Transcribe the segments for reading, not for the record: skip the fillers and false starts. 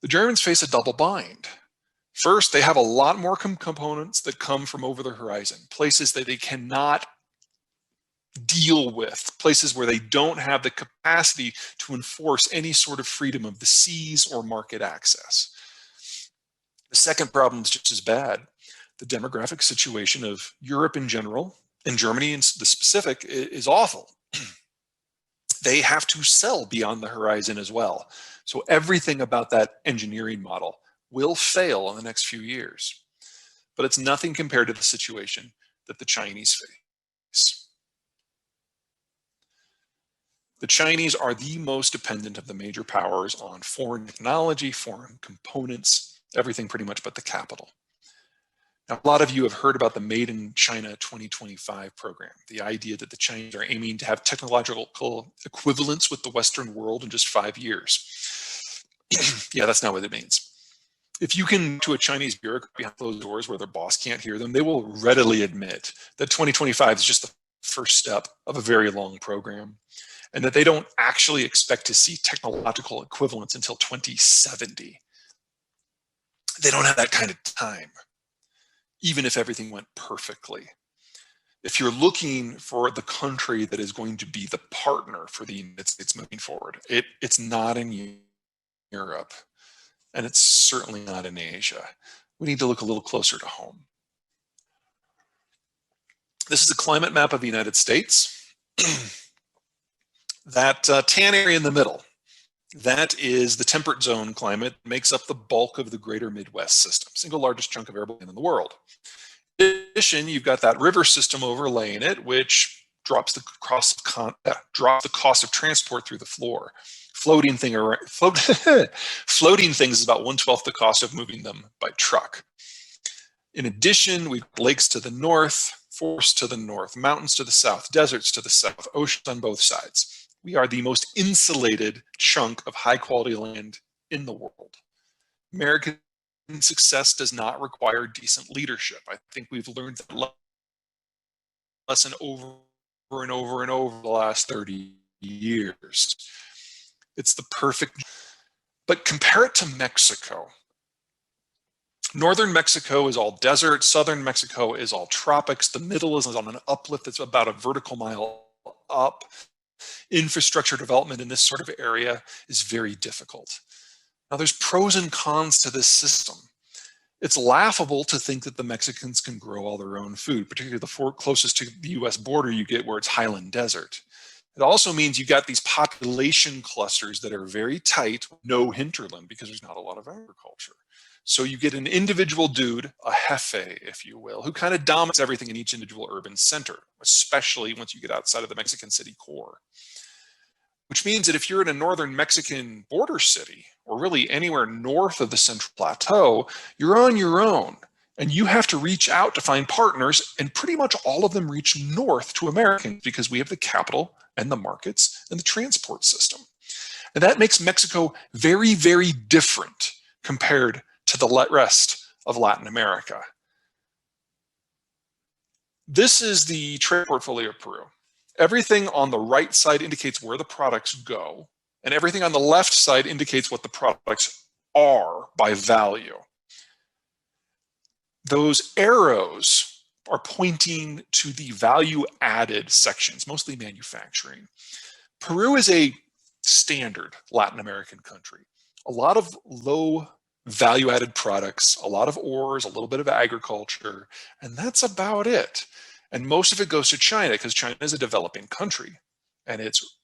The Germans face a double bind. First, they have a lot more components that come from over the horizon, places that they cannot deal with, places where they don't have the capacity to enforce any sort of freedom of the seas or market access. The second problem is just as bad. The demographic situation of Europe in general, and Germany in the specific, is awful. They have to sell beyond the horizon as well. So everything about that engineering model will fail in the next few years. But it's nothing compared to the situation that the Chinese face. The Chinese are the most dependent of the major powers on foreign technology, foreign components, everything pretty much but the capital. Now, a lot of you have heard about the Made in China 2025 program, the idea that the Chinese are aiming to have technological equivalence with the Western world in just 5 years. Yeah, that's not what it means. If you can to a Chinese bureaucrat behind closed doors where their boss can't hear them, they will readily admit that 2025 is just the first step of a very long program, and that they don't actually expect to see technological equivalence until 2070. They don't have that kind of time, even if everything went perfectly. If you're looking for the country that is going to be the partner for the United States moving forward, it's not in Europe, and it's certainly not in Asia. We need to look a little closer to home. This is a climate map of the United States. That tan area in the middle, that is the temperate zone climate, makes up the bulk of the greater Midwest system, single largest chunk of arable land in the world. In addition, you've got that river system overlaying it, which drops the cost of transport through the floor. Floating things is about 1/12 the cost of moving them by truck. In addition, we've lakes to the north, forests to the north, mountains to the south, deserts to the south, oceans on both sides. We are the most insulated chunk of high quality land in the world. American success does not require decent leadership. I think we've learned that lesson over and over and over the last 30 years. It's the perfect, but compare it to Mexico. Northern Mexico is all desert, southern Mexico is all tropics, the middle is on an uplift that's about a vertical mile up. Infrastructure development in this sort of area is very difficult. Now, there's pros and cons to this system. It's laughable to think that the Mexicans can grow all their own food, particularly the closest to the US border you get where it's highland desert. It also means you got these population clusters that are very tight, no hinterland, because there's not a lot of agriculture. So you get an individual dude, a jefe, if you will, who kind of dominates everything in each individual urban center, especially once you get outside of the Mexican city core. Which means that if you're in a northern Mexican border city, or really anywhere north of the Central Plateau, you're on your own. And you have to reach out to find partners, and pretty much all of them reach north to Americans because we have the capital and the markets and the transport system. And that makes Mexico very, very different compared to the rest of Latin America. This is the trade portfolio of Peru. Everything on the right side indicates where the products go, and everything on the left side indicates what the products are by value. Those arrows are pointing to the value-added sections, mostly manufacturing. Peru is a standard Latin American country. A lot of low value-added products, a lot of ores, a little bit of agriculture, and that's about it. And most of it goes to China because China is a developing country, and it's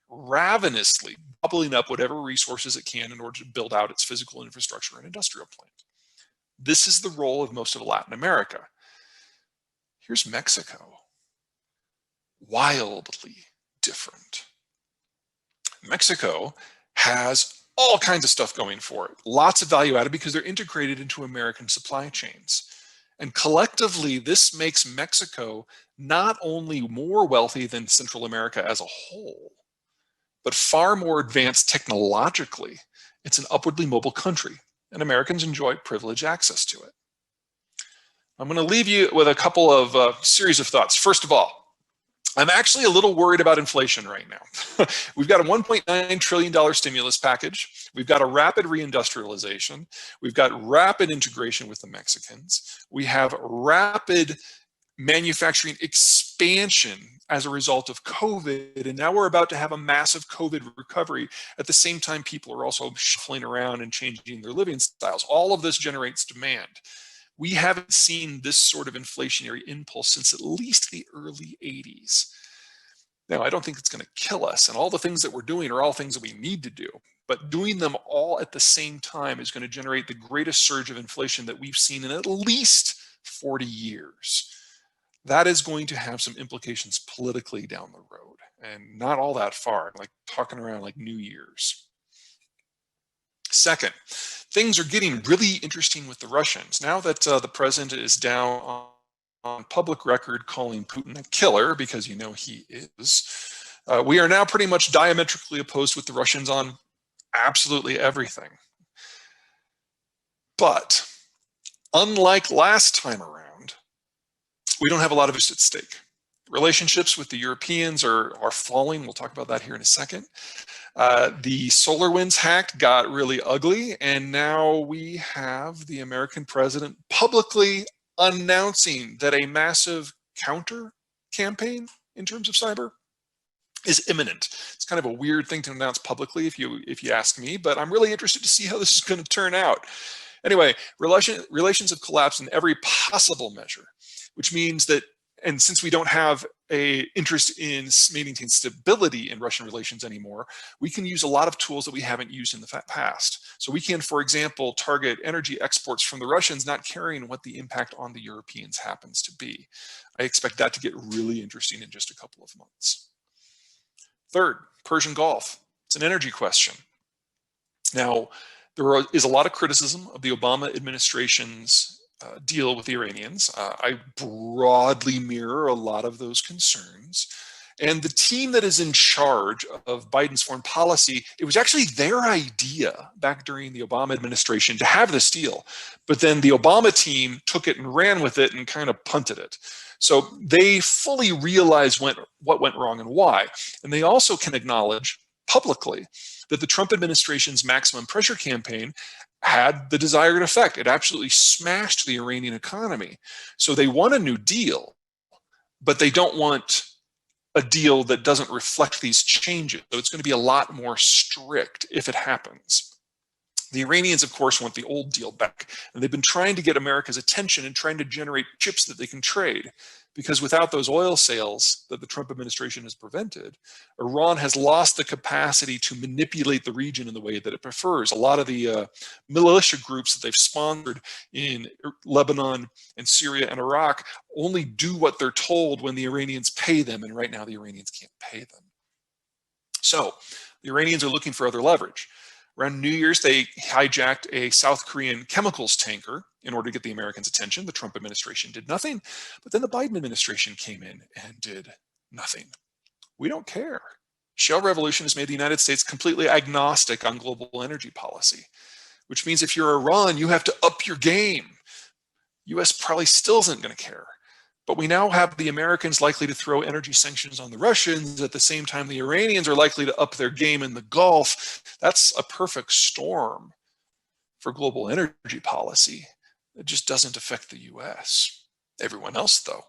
ravenously bubbling up whatever resources it can in order to build out its physical infrastructure and industrial plant. This is the role of most of Latin America. Here's Mexico. Wildly different. Mexico has all kinds of stuff going for it. Lots of value added because they're integrated into American supply chains. And collectively, this makes Mexico not only more wealthy than Central America as a whole, but far more advanced technologically. It's an upwardly mobile country, and Americans enjoy privileged access to it. I'm going to leave you with a couple of series of thoughts. First of all, I'm actually a little worried about inflation right now. We've got a $1.9 trillion stimulus package. We've got a rapid reindustrialization. We've got rapid integration with the Mexicans. We have rapid manufacturing expansion as a result of COVID. And now we're about to have a massive COVID recovery. At the same time, people are also shuffling around and changing their living styles. All of this generates demand. We haven't seen this sort of inflationary impulse since at least the early 80s. Now, I don't think it's going to kill us, and all the things that we're doing are all things that we need to do, but doing them all at the same time is going to generate the greatest surge of inflation that we've seen in at least 40 years. That is going to have some implications politically down the road, and not all that far, like talking around like New Year's. Second, things are getting really interesting with the Russians. Now that the president is down on public record calling Putin a killer, because you know he is, we are now pretty much diametrically opposed with the Russians on absolutely everything. But unlike last time around, we don't have a lot of it at stake. Relationships with the Europeans are falling. We'll talk about that here in a second. The SolarWinds hack got really ugly, and now we have the American president publicly announcing that a massive counter campaign in terms of cyber is imminent. It's kind of a weird thing to announce publicly if you ask me, but I'm really interested to see how this is going to turn out. Anyway, relations have collapsed in every possible measure, which means that, and since we don't have an interest in maintaining stability in Russian relations anymore, we can use a lot of tools that we haven't used in the past. So we can, for example, target energy exports from the Russians, not caring what the impact on the Europeans happens to be. I expect that to get really interesting in just a couple of months. Third, Persian Gulf. It's an energy question. Now, there is a lot of criticism of the Obama administration's deal with the Iranians. I broadly mirror a lot of those concerns. And the team that is in charge of Biden's foreign policy, it was actually their idea back during the Obama administration to have this deal. But then the Obama team took it and ran with it and kind of punted it. So they fully realize what went wrong and why. And they also can acknowledge publicly that the Trump administration's maximum pressure campaign had the desired effect. It absolutely smashed the Iranian economy. So they want a new deal, but they don't want a deal that doesn't reflect these changes. So it's going to be a lot more strict if it happens. The Iranians, of course, want the old deal back, and they've been trying to get America's attention and trying to generate chips that they can trade, because without those oil sales that the Trump administration has prevented, Iran has lost the capacity to manipulate the region in the way that it prefers. A lot of the militia groups that they've sponsored in Lebanon and Syria and Iraq only do what they're told when the Iranians pay them, and right now the Iranians can't pay them. So the Iranians are looking for other leverage. Around New Year's, they hijacked a South Korean chemicals tanker in order to get the Americans' attention. The Trump administration did nothing, but then the Biden administration came in and did nothing. We don't care. Shale revolution has made the United States completely agnostic on global energy policy, which means if you're Iran, you have to up your game. US probably still isn't going to care. But we now have the Americans likely to throw energy sanctions on the Russians. At the same time, the Iranians are likely to up their game in the Gulf. That's a perfect storm for global energy policy. It just doesn't affect the US. Everyone else, though.